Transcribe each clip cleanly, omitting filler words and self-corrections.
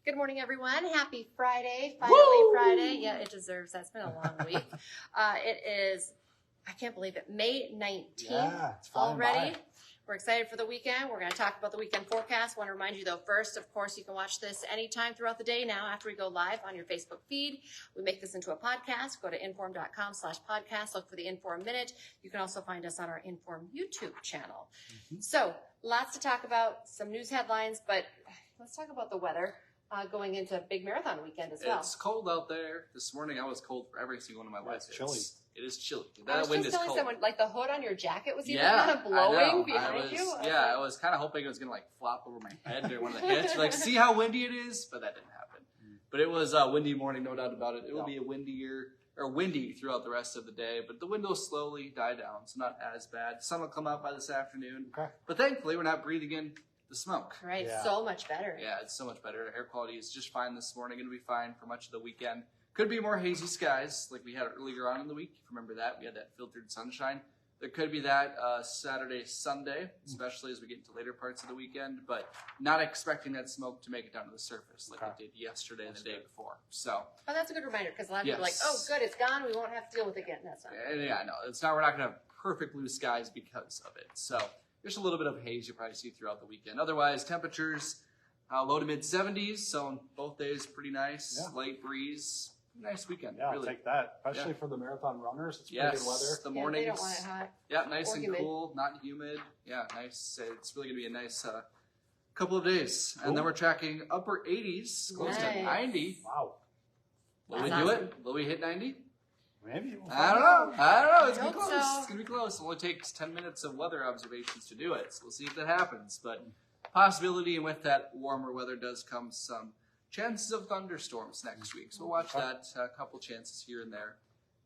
Good morning, everyone. Happy Friday. Finally Friday. Yeah, it deserves that. It's been a long week. It is, I can't believe it, May 19th it's already. By. We're excited for the weekend. We're going to talk about the weekend forecast. I want to remind you, though, first, of course, you can watch this anytime throughout the day now after we go live on your Facebook feed. We make this into a podcast. Go to inform.com/podcast. Look for the Inform Minute. You can also find us on our Inform YouTube channel. So, lots to talk about, some news headlines, but let's talk about the weather. Going into a big marathon weekend as well. It's cold out there. This morning I was cold for every single one of my lights. Chilly. It is chilly. I was wind just is telling cold. someone, like the hood on your jacket was even kind of blowing behind you. I was kind of hoping it was going to like flop over my head during one of the hits. Like, see how windy it is? But that didn't happen. But it was a windy morning, no doubt about it. It will be a windy throughout the rest of the day. But the wind will slowly die down, so not as bad. Sun will come out by this afternoon. Okay. But thankfully, we're not breathing in the smoke. Right, so much better. Yeah, it's so much better. Air quality is just fine this morning. It'll be fine for much of the weekend. Could be more hazy skies like we had earlier on in the week. If you remember that, we had that filtered sunshine. There could be that Saturday, Sunday, especially as we get into later parts of the weekend, but not expecting that smoke to make it down to the surface like it did yesterday and the day before. So, that's a good reminder because a lot of people are like, oh, good, it's gone. We won't have to deal with it again. That's not good. Yeah, no, it's not. We're not going to have perfect blue skies because of it. So, there's a little bit of haze you'll probably see throughout the weekend. Otherwise, temperatures low to mid 70s, so on both days pretty nice. Yeah. Light breeze. Nice weekend. Yeah, really. I'll take that. Especially for the marathon runners. It's pretty good weather. The mornings. They don't want it hot. Yeah, nice and humid. cool, not humid. Yeah, nice. It's really going to be a nice couple of days. Cool. And then we're tracking upper 80s, close to 90. Wow. Will we do it? Will we hit 90? Maybe. I don't know. It's going to be close. So. It's going to be close. It only takes 10 minutes of weather observations to do it. So we'll see if that happens. But possibility, and with that warmer weather does come some chances of thunderstorms next week. So we'll watch that. A couple chances here and there.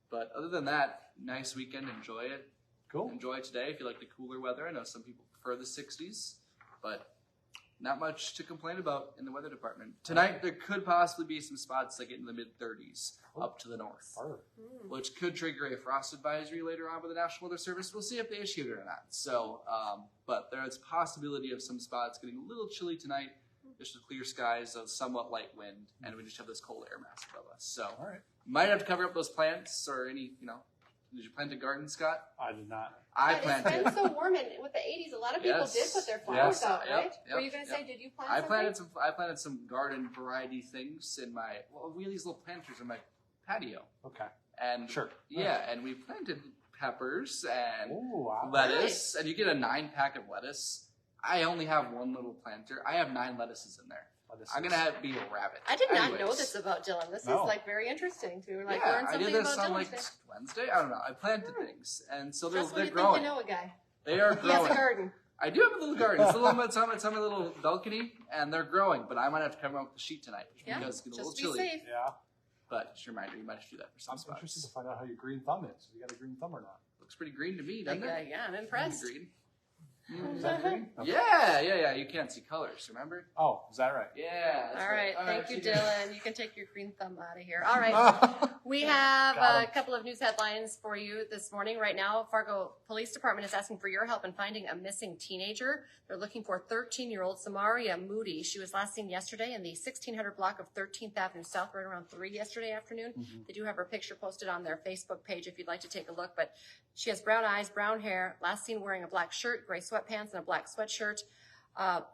But other than that, nice weekend. Enjoy it. Cool. Enjoy today if you like the cooler weather. I know some people prefer the 60s. But not much to complain about in the weather department. Tonight, there could possibly be some spots that get in the mid-30s up to the north, which could trigger a frost advisory later on by the National Weather Service. We'll see if they issue it or not. So, but there is possibility of some spots getting a little chilly tonight, just with clear skies, a somewhat light wind, and we just have this cold air mass above us. So, might have to cover up those plants or any, Did you plant a garden, Scott? I did not. I planted. It's been so warm, and with the 80s, a lot of people did put their flowers out, right? Were you going to say, did you plant something? I planted some garden variety things in my, we have these little planters in my patio. Okay. And and we planted peppers and lettuce, and you get a 9-pack of lettuce. I only have one little planter. I have 9 lettuces in there. I'm going to be a rabbit. I did not know this about Dillon. This is very interesting to learn something I did this about on Dillon Wednesday. I don't know. I planted things, and so they're growing. Think you know a guy. They are growing. He has a garden. I do have a little garden. It's a little it's on my little balcony, and they're growing. But I might have to cover them up with the sheet tonight because it's getting a little chilly. Safe. Yeah. But just a reminder, you might have to do that for some spots. I'm interested to find out how your green thumb is. You got a green thumb or not? Looks pretty green to me, doesn't it? Yeah, I'm impressed. Green. Is that green? Okay. Yeah. You can't see colors, remember? Oh, is that right? Yeah. All right. Thank you, Dillon. You can take your green thumb out of here. All right. We have a couple of news headlines for you this morning. Right now, Fargo Police Department is asking for your help in finding a missing teenager. They're looking for 13-year-old Samaria Moody. She was last seen yesterday in the 1600 block of 13th Avenue South, right around 3 yesterday afternoon. They do have her picture posted on their Facebook page if you'd like to take a look. But she has brown eyes, brown hair, last seen wearing a black shirt, gray sweatpants, and a black sweatshirt.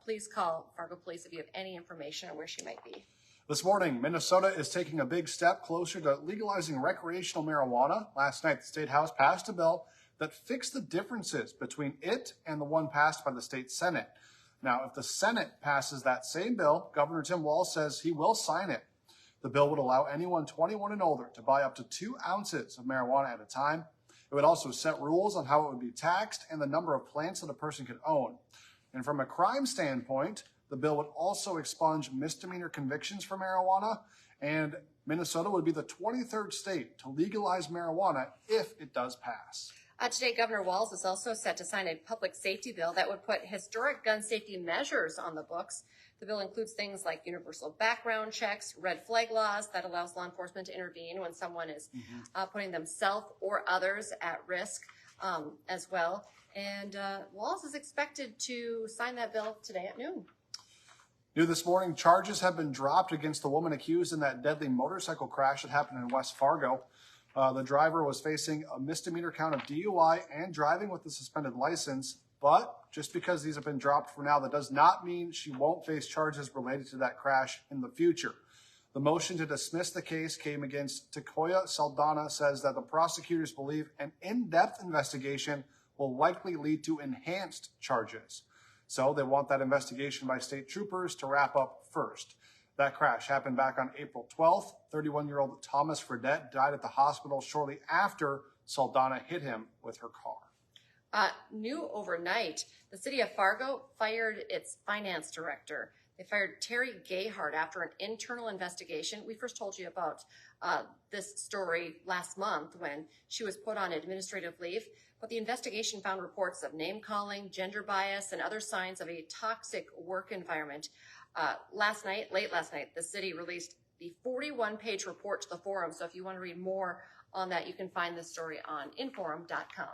Please call Fargo Police if you have any information on where she might be. This morning, Minnesota is taking a big step closer to legalizing recreational marijuana. Last night, the State House passed a bill that fixed the differences between it and the one passed by the state Senate. Now, if the Senate passes that same bill, Governor Tim Walz says he will sign it. The bill would allow anyone 21 and older to buy up to 2 ounces of marijuana at a time. It would also set rules on how it would be taxed and the number of plants that a person could own. And from a crime standpoint, the bill would also expunge misdemeanor convictions for marijuana, and Minnesota would be the 23rd state to legalize marijuana if it does pass. Today, Governor Walz is also set to sign a public safety bill that would put historic gun safety measures on the books. The bill includes things like universal background checks, red flag laws that allows law enforcement to intervene when someone is putting themselves or others at risk as well. And Walz is expected to sign that bill today at noon. New this morning, charges have been dropped against the woman accused in that deadly motorcycle crash that happened in West Fargo. The driver was facing a misdemeanor count of DUI and driving with a suspended license. But just because these have been dropped for now, that does not mean she won't face charges related to that crash in the future. The motion to dismiss the case came against Takoya Saldana, says that the prosecutors believe an in-depth investigation will likely lead to enhanced charges. So they want that investigation by state troopers to wrap up first. That crash happened back on April 12th. 31-year-old Thomas Fredette died at the hospital shortly after Saldana hit him with her car. New overnight, the city of Fargo fired its finance director. They fired Terry Gayhart after an internal investigation. We first told you about this story last month when she was put on administrative leave. But the investigation found reports of name-calling, gender bias, and other signs of a toxic work environment. Late last night, the city released the 41-page report to the forum. So if you want to read more on that, you can find this story on inforum.com.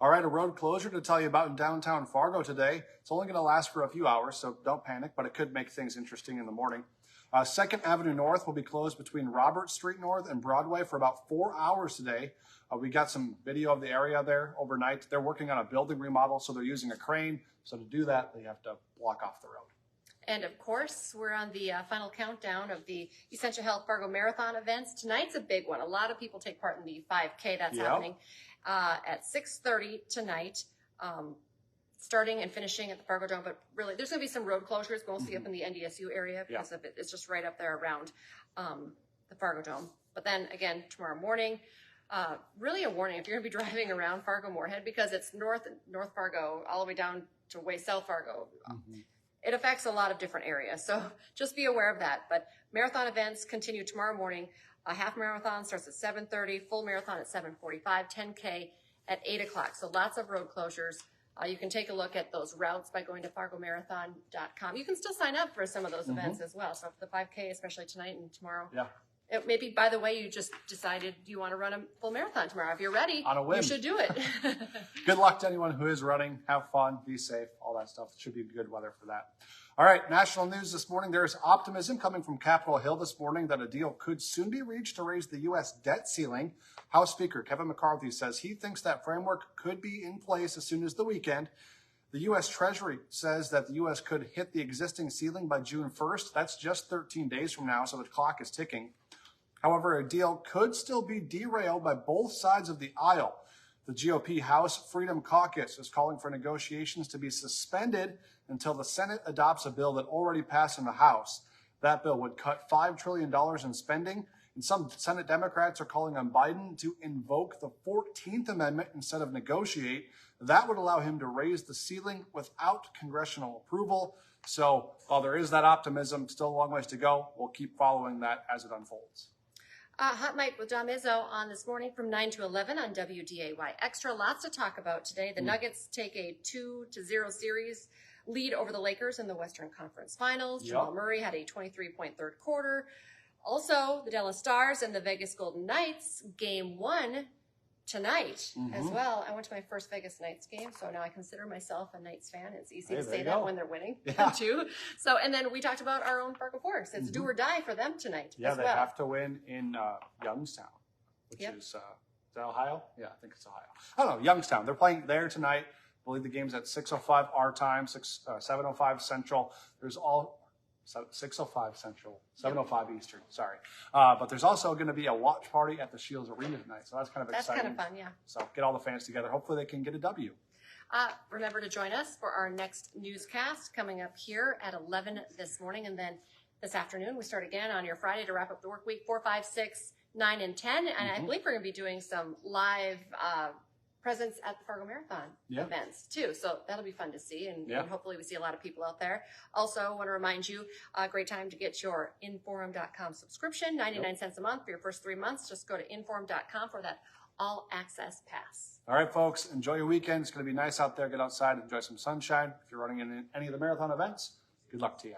All right, a road closure to tell you about in downtown Fargo today. It's only going to last for a few hours, so don't panic, but it could make things interesting in the morning. 2nd Avenue North will be closed between Robert Street North and Broadway for about 4 hours today. We got some video of the area there overnight. They're working on a building remodel, so they're using a crane. So to do that, they have to block off the road. And of course, we're on the final countdown of the Essential Health Fargo Marathon events. Tonight's a big one. A lot of people take part in the 5K that's happening at 6:30 tonight, starting and finishing at the Fargo Dome. But really, there's going to be some road closures, mostly up in the NDSU area because of it's just right up there around the Fargo Dome. But then again, tomorrow morning, really a warning if you're going to be driving around Fargo Moorhead, because it's North Fargo all the way down to way South Fargo. It affects a lot of different areas, so just be aware of that. But marathon events continue tomorrow morning. A half marathon starts at 7:30, full marathon at 7:45, 10K at 8 o'clock. So lots of road closures. You can take a look at those routes by going to fargomarathon.com. You can still sign up for some of those events as well. So for the 5K, especially tonight and tomorrow. Maybe, by the way, you just decided you want to run a full marathon tomorrow. If you're ready, on a whim, you should do it. Good luck to anyone who is running. Have fun, be safe, all that stuff. It should be good weather for that. All right, national news this morning. There is optimism coming from Capitol Hill this morning that a deal could soon be reached to raise the U.S. debt ceiling. House Speaker Kevin McCarthy says he thinks that framework could be in place as soon as the weekend. The U.S. Treasury says that the U.S. could hit the existing ceiling by June 1st. That's just 13 days from now, so the clock is ticking. However, a deal could still be derailed by both sides of the aisle. The GOP House Freedom Caucus is calling for negotiations to be suspended until the Senate adopts a bill that already passed in the House. That bill would cut $5 trillion in spending, and some Senate Democrats are calling on Biden to invoke the 14th Amendment instead of negotiate. That would allow him to raise the ceiling without congressional approval. So while there is that optimism, still a long ways to go. We'll keep following that as it unfolds. Hot Mic with John Izzo on this morning from 9 to 11 on WDAY Extra. Lots to talk about today. The Nuggets take a 2-0 series lead over the Lakers in the Western Conference Finals. Jamal Murray had a 23-point third quarter. Also, the Dallas Stars and the Vegas Golden Knights, game 1 tonight as well. I went to my first Vegas Knights game, so now I consider myself a Knights fan. It's easy to say that when they're winning, too. So, and then we talked about our own Fargo Force. It's do or die for them tonight as well. They have to win in Youngstown, which is that Ohio? Yeah, I think it's Ohio. I don't know, Youngstown. They're playing there tonight. I believe the game's at 6:05 our time, 7:05 Central. There's all 6:05 Central, 7:05 Eastern, sorry. But there's also going to be a watch party at the Shields Arena tonight, so that's kind of exciting. That's kind of fun, So get all the fans together. Hopefully they can get a W. Remember to join us for our next newscast coming up here at 11 this morning. And then this afternoon, we start again on your Friday to wrap up the work week, 4, 5, 6, 9, and 10. And I believe we're going to be doing some live presence at the Fargo Marathon events too. So that'll be fun to see. And hopefully we see a lot of people out there. Also want to remind you, a great time to get your inforum.com subscription, 99 cents a month for your first 3 months. Just go to inforum.com for that all access pass. All right, folks, enjoy your weekend. It's going to be nice out there. Get outside, enjoy some sunshine. If you're running in any of the marathon events, good luck to you.